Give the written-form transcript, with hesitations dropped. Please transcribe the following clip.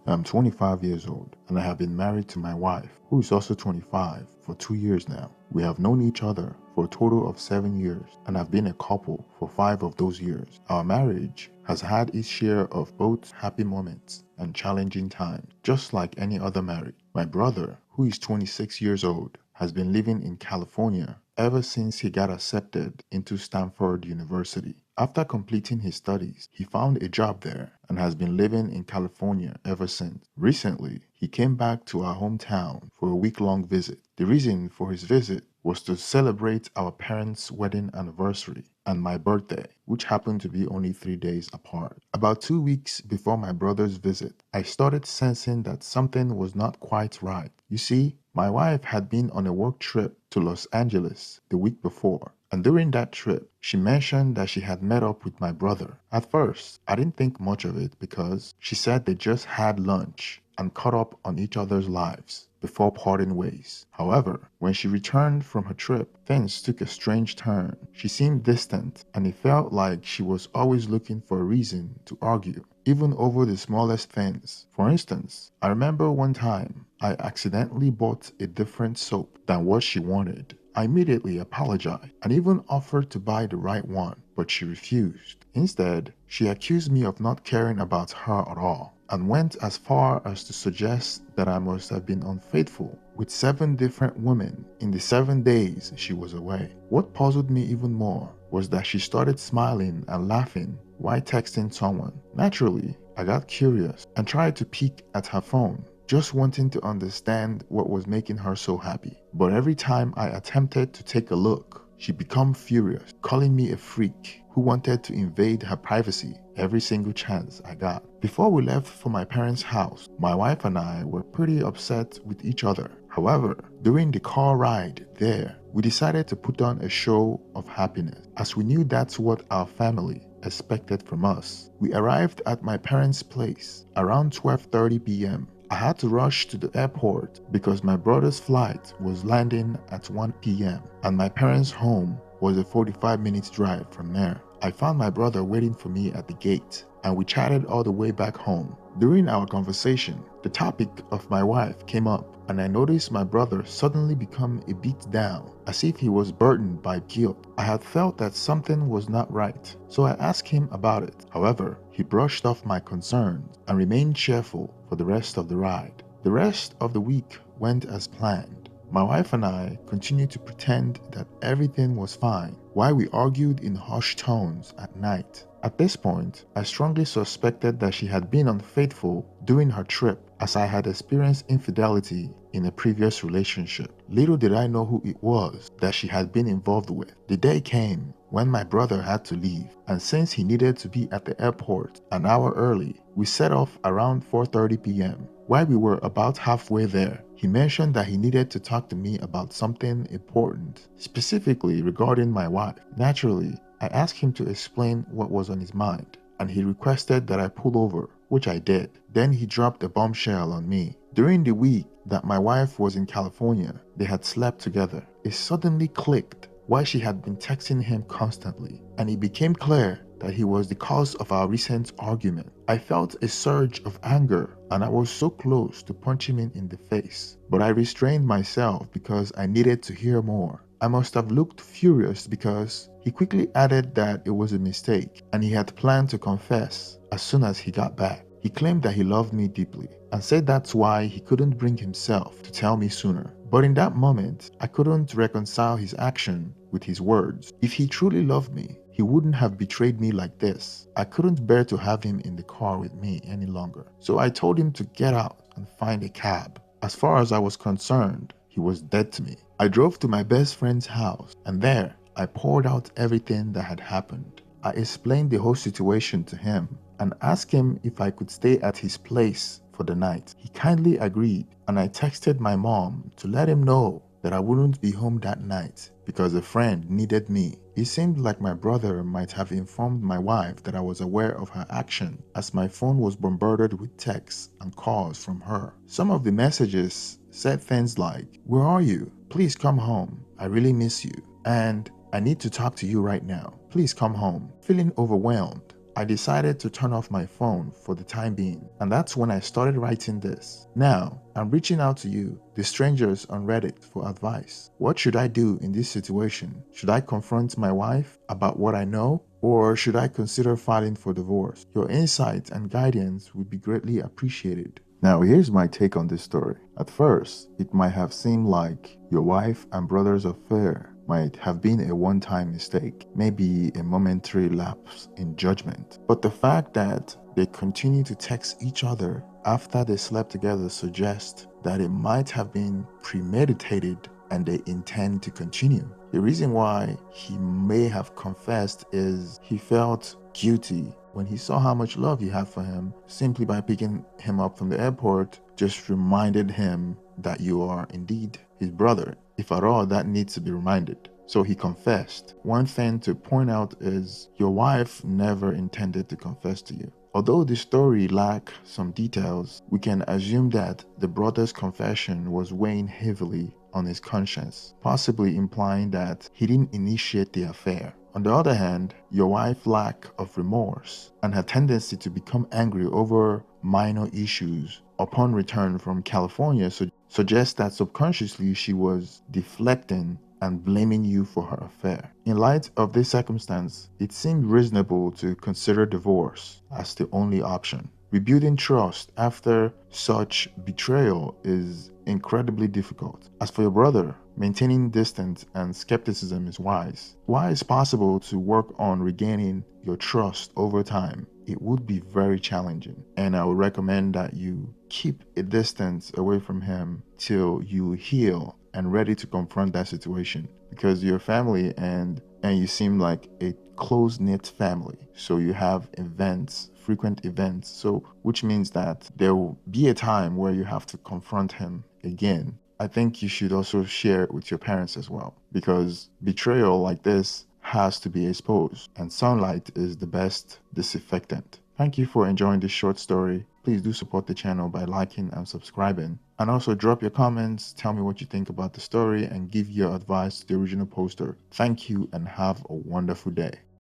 I'm 25 years old and I have been married to my wife, who is also 25, for 2 years now. We have known each other for a total of 7 years and have been a couple for 5 of those years. Our marriage has had its share of both happy moments and challenging times, just like any other marriage. My brother, who is 26 years old, has been living in California ever since he got accepted into Stanford University. After completing his studies, he found a job there and has been living in California ever since. Recently, he came back to our hometown for a week-long visit. The reason for his visit was to celebrate our parents' wedding anniversary and my birthday, which happened to be only 3 days apart. About 2 weeks before my brother's visit, I started sensing that something was not quite right. You see, my wife had been on a work trip to Los Angeles the week before, and during that trip, she mentioned that she had met up with my brother. At first, I didn't think much of it because she said they just had lunch and caught up on each other's lives before parting ways. However, when she returned from her trip, things took a strange turn. She seemed distant, and it felt like she was always looking for a reason to argue, even over the smallest things. For instance, I remember one time I accidentally bought a different soap than what she wanted. I immediately apologized and even offered to buy the right one, but she refused. Instead, she accused me of not caring about her at all and went as far as to suggest that I must have been unfaithful with 7 different women in the 7 days she was away. What puzzled me even more was that she started smiling and laughing while texting someone. Naturally, I got curious and tried to peek at her phone, just wanting to understand what was making her so happy. But every time I attempted to take a look, she became furious, calling me a freak who wanted to invade her privacy every single chance I got. Before we left for my parents' house, my wife and I were pretty upset with each other. However, during the car ride there, we decided to put on a show of happiness, as we knew that's what our family expected from us. We arrived at my parents' place around 12:30 p.m. I had to rush to the airport because my brother's flight was landing at 1 p.m. and my parents' home was a 45-minute drive from there. I found my brother waiting for me at the gate and we chatted all the way back home. During our conversation, the topic of my wife came up and I noticed my brother suddenly become a bit down, as if he was burdened by guilt. I had felt that something was not right, so I asked him about it. However, he brushed off my concerns and remained cheerful for the rest of the ride. The rest of the week went as planned. My wife and I continued to pretend that everything was fine while we argued in hushed tones at night. At this point, I strongly suspected that she had been unfaithful during her trip, as I had experienced infidelity in a previous relationship. Little did I know who it was that she had been involved with. The day came when my brother had to leave, and since he needed to be at the airport an hour early, we set off around 4:30 p.m. While we were about halfway there, he mentioned that he needed to talk to me about something important, specifically regarding my wife. Naturally, I asked him to explain what was on his mind, and he requested that I pull over, which I did. Then he dropped a bombshell on me. During the week that my wife was in California, they had slept together. It suddenly clicked why she had been texting him constantly, and it became clear that he was the cause of our recent argument. I felt a surge of anger and I was so close to punching him in the face, but I restrained myself because I needed to hear more. I must have looked furious because he quickly added that it was a mistake and he had planned to confess as soon as he got back. He claimed that he loved me deeply and said that's why he couldn't bring himself to tell me sooner. But in that moment, I couldn't reconcile his action with his words. If he truly loved me, he wouldn't have betrayed me like this. I couldn't bear to have him in the car with me any longer. So I told him to get out and find a cab. As far as I was concerned, he was dead to me. I drove to my best friend's house, and there I poured out everything that had happened. I explained the whole situation to him and asked him if I could stay at his place for the night. He kindly agreed, and I texted my mom to let him know that I wouldn't be home that night because a friend needed me. It seemed like my brother might have informed my wife that I was aware of her action, as my phone was bombarded with texts and calls from her. Some of the messages said things like, "Where are you? Please come home. I really miss you." And "I need to talk to you right now. Please come home." Feeling overwhelmed, I decided to turn off my phone for the time being, and that's when I started writing this. Now, I'm reaching out to you, the strangers on Reddit, for advice. What should I do in this situation? Should I confront my wife about what I know, or should I consider filing for divorce? Your insight and guidance would be greatly appreciated. Now, here's my take on this story. At first, it might have seemed like your wife and brother's affair might have been a one-time mistake, maybe a momentary lapse in judgment. But the fact that they continue to text each other after they slept together suggests that it might have been premeditated and they intend to continue. The reason why he may have confessed is he felt guilty when he saw how much love you had for him. Simply by picking him up from the airport just reminded him that you are indeed his brother, if at all that needs to be reminded. So he confessed. One thing to point out is your wife never intended to confess to you. Although the story lacks some details, we can assume that the brother's confession was weighing heavily on his conscience, possibly implying that he didn't initiate the affair. On the other hand, your wife's lack of remorse and her tendency to become angry over minor issues upon return from California suggests that subconsciously she was deflecting and blaming you for her affair. In light of this circumstance, it seemed reasonable to consider divorce as the only option. Rebuilding trust after such betrayal is incredibly difficult. As for your brother, maintaining distance and skepticism is wise. While it's possible to work on regaining your trust over time, it would be very challenging. And I would recommend that you keep a distance away from him till you heal and ready to confront that situation, because you're family and you seem like a close-knit family. So you have events, frequent events, so which means that there will be a time where you have to confront him again. I think you should also share it with your parents as well, because betrayal like this has to be exposed, and sunlight is the best disinfectant. Thank you for enjoying this short story. Please do support the channel by liking and subscribing. And also drop your comments, tell me what you think about the story, and give your advice to the original poster. Thank you and have a wonderful day.